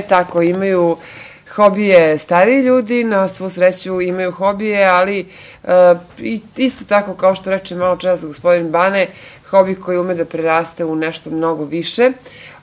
Tako, imaju hobije stariji ljudi, na svu sreću imaju hobije, ali isto tako kao što reče malo čas gospodin Bane, hobi koji ume da preraste u nešto mnogo više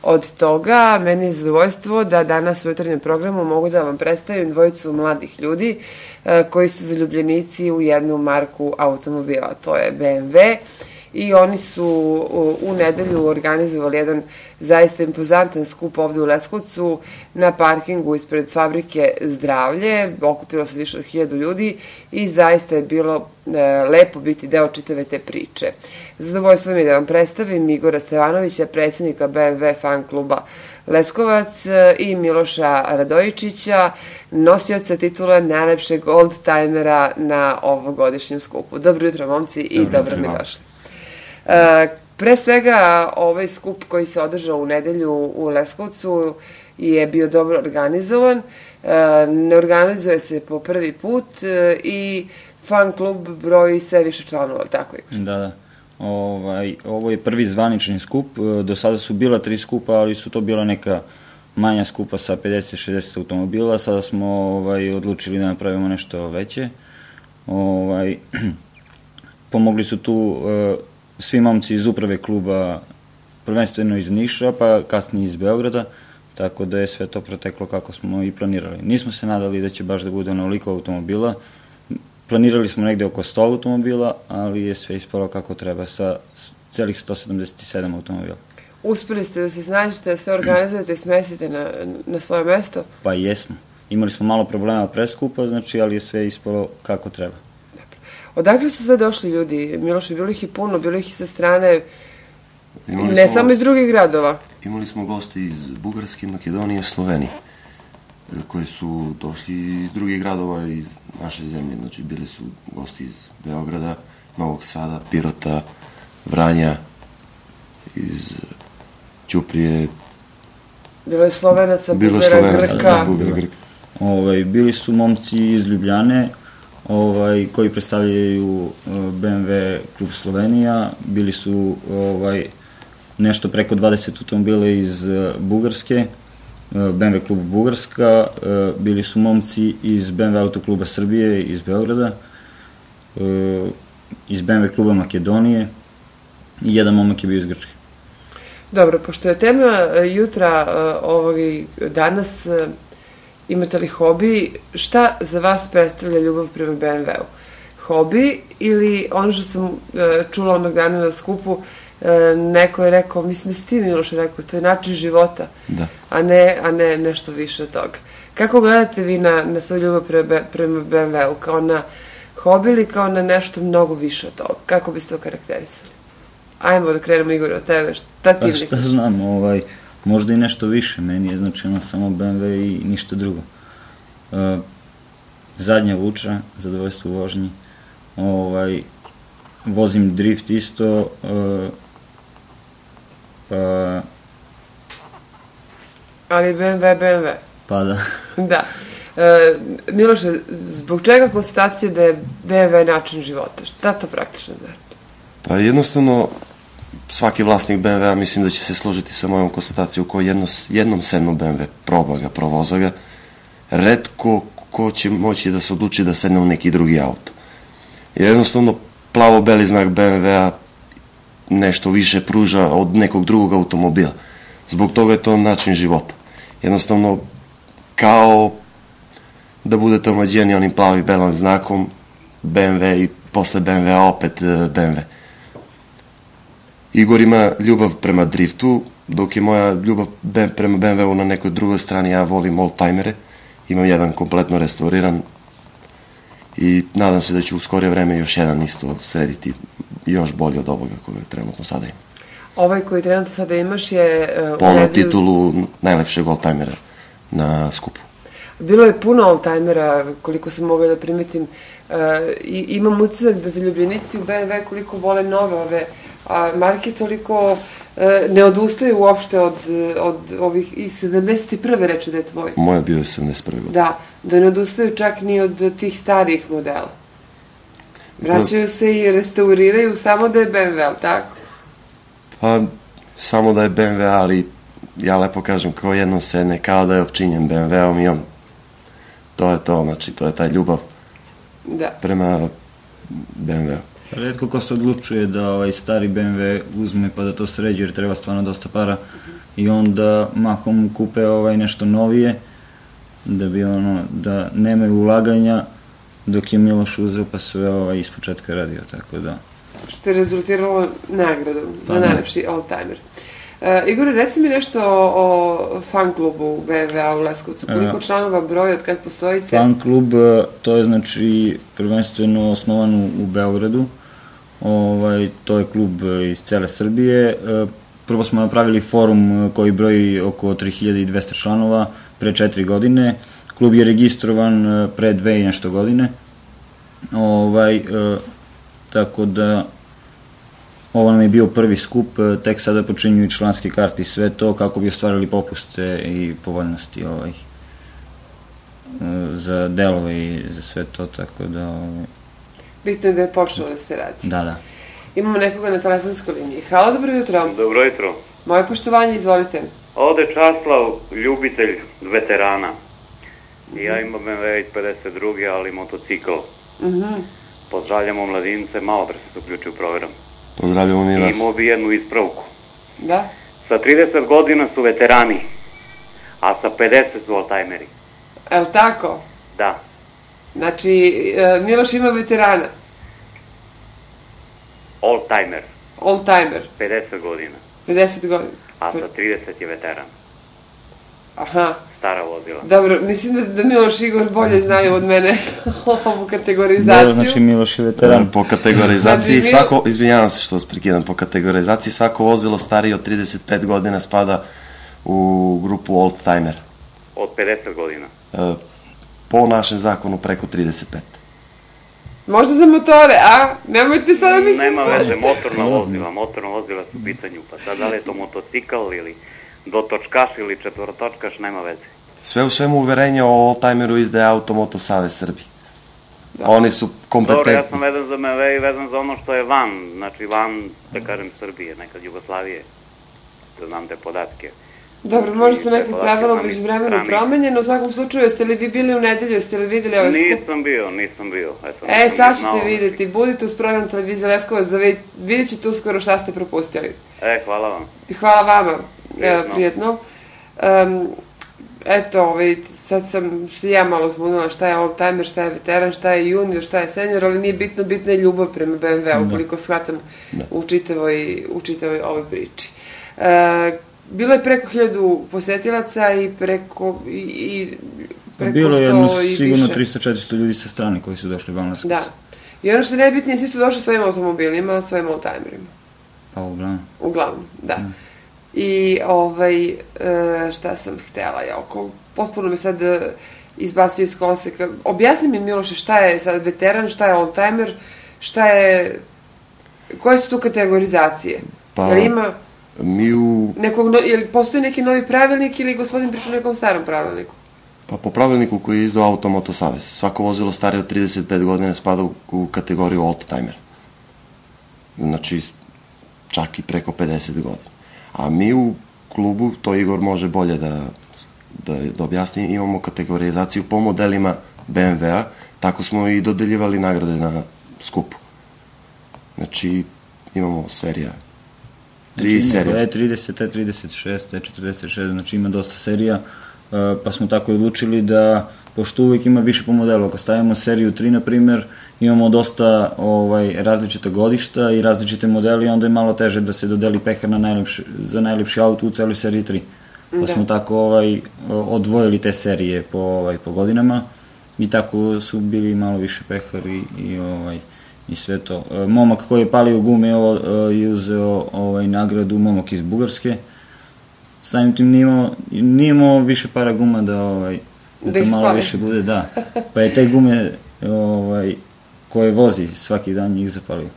od toga. Meni je zadovoljstvo da danas u jutarnjem programu mogu da vam predstavim dvojicu mladih ljudi koji su zaljubljenici u jednu marku automobila, to je BMW, i oni su u nedelju organizovali jedan zaista impozantan skup ovde u Leskovcu na parkingu ispred fabrike Zdravlje. Okupilo se više od 1000 ljudi i zaista je bilo lepo biti deo čitave te priče. Zadovoljstvo mi je da vam predstavim Igora Stevanovića, predsjednika BMW fan kluba Leskovac, i Miloša Radojičića, nosioca titula najlepšeg oldtimera na ovogodišnjem skupu. Dobro jutro, momci, i dobro mi došli. Pre svega, ovaj skup koji se održao u nedelju u Leskovcu je bio dobro organizovan, ne organizuje se po prvi put i fan klub broji sve više članova, tako je? Da. Ovo je prvi zvanični skup, do sada su bila 3 skupa, ali su to bila neka manja skupa sa 50-60 automobila, sada smo odlučili da napravimo nešto veće. Pomogli su tu svi momci iz uprave kluba, prvenstveno iz Niša, pa kasnije iz Beograda, tako da je sve to proteklo kako smo i planirali. Nismo se nadali da će baš da bude onoliko automobila, planirali smo negde oko 100 automobila, ali je sve ispalo kako treba, sa celih 177 automobila. Uspeli ste da se snađete, da sve organizujete i smestite na svoje mesto? Pa jesmo. Imali smo malo problema pre skupa, ali je sve ispalo kako treba. Odakle su sve došli ljudi? Miloše, bilo ih i puno, bilo ih i sa strane, ne samo iz drugih gradova. Imali smo goste iz Bugarske, Makedonije, Slovenije, koji su došli iz drugih gradova iz naše zemlje. Znači, bili su gosti iz Beograda, Novog Sada, Pirota, Vranja, iz Ćuprije. Bilo je Slovenaca, Bugara, Grka. Bili su momci iz Ljubljane, koji predstavljaju BMW klub Slovenija, bili su nešto preko 20 automobila iz Bugarske, BMW klub Bugarska, bili su momci iz BMW autokluba Srbije, iz Beograda, iz BMW kluba Makedonije i jedan momak je bio iz Grčke. Dobro, pošto je tema jutra danas, imate li hobi, šta za vas predstavlja ljubav prema BMW-u? Hobi ili ono što sam čula onog dana na skupu, neko je rekao, mislim da si ti, Miloše, rekao, to je način života, a ne nešto više od toga. Kako gledate vi na svoju ljubav prema BMW-u? Kao na hobi ili kao na nešto mnogo više od toga? Kako biste to karakterisali? Ajmo da krenemo, Igor, od tebe. Šta ti misliš? Pa šta znam, možda i nešto više. Meni je značajno samo BMW i ništa drugo. Zadnja vuča, zadovoljstvo u vožnji. Vozim drift isto. Ali BMW. Pa da. Da. Miloše, zbog čega konstatacija da je BMW način života? Šta to praktično znači? Pa jednostavno, svaki vlasnik BMW-a mislim da će se složiti sa mojom konstatacijom ko jednom sednu BMW, proba ga, provoza ga, retko ko će moći da se odluči da sedne u neki drugi auto. Jer jednostavno plavo-beli znak BMW-a nešto više pruža od nekog drugog automobila. Zbog toga je to način života. Jednostavno, kao da budete omađeni onim plavi-belim znakom BMW i posle BMW-a opet BMW. Igor ima ljubav prema driftu, dok je moja ljubav prema BMW-u na nekoj drugoj strani. Ja volim oldtimere, imam jedan kompletno restauriran i nadam se da ću u skorije vreme još jedan isto srediti još bolje od ovoga koje trenutno sada imam. Ovaj koji trenutno sada imaš je... Polno titulu najlepšeg oldtimera na skupu. Bilo je puno oldtimera, koliko sam mogla da primetim. Imam utisak da zaljubljenici u BMW koliko vole nove ove marke, toliko ne odustaju uopšte od ovih iz 71. reče da je tvoj. Moja bio je 71. godine. Da ne odustaju čak ni od tih starijih modela. Vraćaju se i restauriraju samo da je BMW, ali tako? Pa, samo da je BMW, ali ja lepo kažem, kao jednom sedne, kao da je opčinjen BMW-om i on, to je to, znači, to je taj ljubav prema BMW-u. Redko ko se odlučuje da stari BMW uzme pa da to sređe, jer treba stvarno dosta para, i onda mahom kupe nešto novije, da bi da nemaju ulaganja, dok je Miloš uzeo pa sve iz početka radio, tako da... Što je rezultiralo nagradom za najlepši oldtimer. Igor, reci mi nešto o fan klubu BMW-a u Leskovcu. Koliko članova broji, od kad postojite? Fan klub, to je znači prvenstveno osnovan u Beogradu. To je klub iz cele Srbije. Prvo smo napravili forum koji broji oko 3200 članova pre 4 godine. Klub je registrovan pre 2 i nešto godine. Tako da ovo nam je bio prvi skup, tek sada počinju i članske karte i sve to kako bi ostvarili popuste i povoljnosti za delove i za sve to, tako da... Bitno je da je počelo da se radi. Da. Imamo nekoga na telefonskoj liniji. Halo, dobro jutro. Dobro jutro. Moje poštovanje, izvolite. Ovde Časlav, ljubitelj veterana. Ja imam BMW iz 52. ali motocikl. Pozdravljamo mladince, malo pre se uključio u program. Pozdravljamo mi vas. Imao bi jednu ispravku. Da? Sa 30 godina su veterani, a sa 50 su oldtimeri. Je li tako? Da. Znači, Miloš ima veterana? Oldtimer. Oldtimer. 50 godina. 50 godina. A sa 30 je veteran. Aha. Stara vozila. Dobro, mislim da Miloš i Igor bolje znaju od mene ovu kategorizaciju. Dobro, znači Miloš je veteran. Po kategorizaciji svako, izvinjavam se što vas prekidam, po kategorizaciji svako vozilo starije od 35 godina spada u grupu oldtimer. Od 50 godina? Po našem zakonu preko 35. Možda za motore, a? Nemojte sada mi se... Nema veze, motorna vozila su u pitanju, pa sad da li je to motocikl ili dotočkaš ili četvorotočkaš, nema veze. Sve u svemu uverenje o oldtimeru izdaje Automoto Savez Srbije. Oni su kompetentni. Dobro, ja sam vezan za BMW i vezan za ono što je van, znači van, da kažem, Srbije, nekad Jugoslavije, da znam te podatke. Dobro, možda su neke pravila umeđu vremenu promenjene, u svakom slučaju, jeste li vi bili u nedelju, jeste li videli ovaj skup? Nisam bio. Sad ćete vidjeti, budite uz program Televizije Leskovac, vidjet ćete uskoro šta ste propustili. Hvala vam. Hvala vama, prijetno. Eto, sad sam se ja malo zbunila šta je oldtimer, šta je veteran, šta je junior, šta je senior, ali nije bitno, bitna je ljubav prema BMW-u, koliko shvatam u čitavoj ovoj priči. Bilo je preko 1000 posetilaca i preko Bilo je jedno sigurno 300-400 ljudi sa strane koji su došli van Leskovca. Da. I ono što je najbitnije, svi su došli svojim automobilima, svojim oldtimerima. Pa uglavnom. Uglavnom, da. I šta sam htela, potpuno me sad izbacio iz koseka. Objasni mi, Miloše, šta je sad veteran, šta je oldtimer, koje su tu kategorizacije? Jel ima... Postoji neki novi pravilnik ili gospodin priča o nekom starom pravilniku? Pa po pravilniku koji je izdao Automoto Savez, svako vozilo starije od 35 godina spada u kategoriju oldtimer. Znači, čak i preko 50 godina. A mi u klubu, to Igor može bolje da objasni, imamo kategorizaciju po modelima BMW-a, tako smo i dodeljivali nagrade na skupu. Znači, imamo serija. Znači ima E30, E36, E46, znači ima dosta serija, pa smo tako i odlučili da, pošto uvijek ima više po modelu, ako stavimo seriju 3, na primjer, imamo dosta različita godišta i različite modeli, onda je malo teže da se dodeli pehar za najlepši auto u celoj seriji 3. Pa smo tako odvojili te serije po godinama i tako su bili malo više pehari i sve to. Momak koji je palio gume je uzeo nagradu, momak iz Bugarske. Samim tim nije imao više para guma da to malo više bude, da. Pa je te gume koje vozi svaki dan njih zapalio.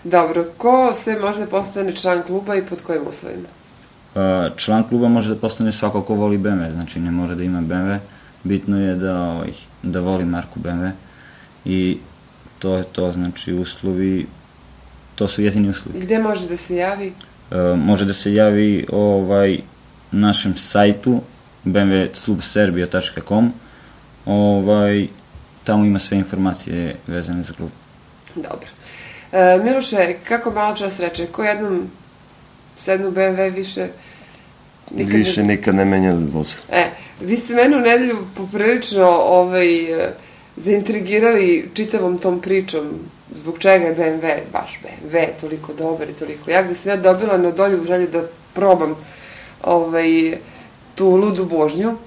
Dobro, ko sve može da postane član kluba i pod kojim uslovima? Član kluba može da postane svako ko voli BMW, znači ne mora da ima BMW, bitno je da voli marku BMW i to je to, znači uslovi, to su jedini uslovi. Gde može da se javi? Može da se javi našem sajtu bmwclubserbia.com. Tamo ima sve informacije vezane za klub. Dobro. Miloše, kako malo čas reče, ko jednom sednu BMW više... Nikad ne menja voza. Vi ste mene u nedelju poprilično zaintrigirali čitavom tom pričom zbog čega je BMW, baš BMW, toliko dobar i toliko jak, da sam ja dobila neodoljivu želju da probam tu ludu vožnju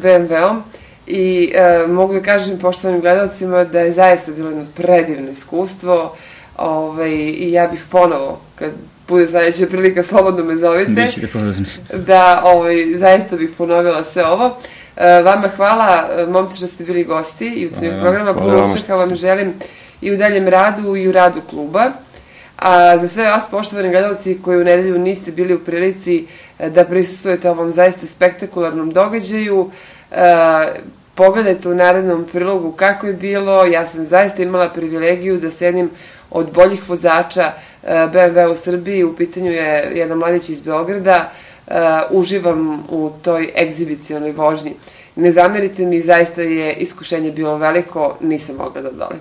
BMW-om i mogu da kažem poštovanim gledalcima da je zaista bilo jedno predivno iskustvo i ja bih ponovo, kad bude sledeća prilika, slobodno me zovite. Bićete ponovni. Da, zaista bih ponovila sve ovo. Vama hvala, momci, što ste bili gosti i u trenutku programa. Puno uspeha vam želim i u daljem radu i u radu kluba. A za sve vas, poštovani gledalci, koji u nedelju niste bili u prilici da prisustvujete ovom zaista spektakularnom događaju, pogledajte u narednom prilogu kako je bilo. Ja sam zaista imala privilegiju da s jednim od boljih vozača BMW u Srbiji, u pitanju je jedan mladić iz Beograda, uživam u toj egzibicionoj vožnji. Ne zamerite mi, zaista je iskušenje bilo veliko, nisam mogla da dolim.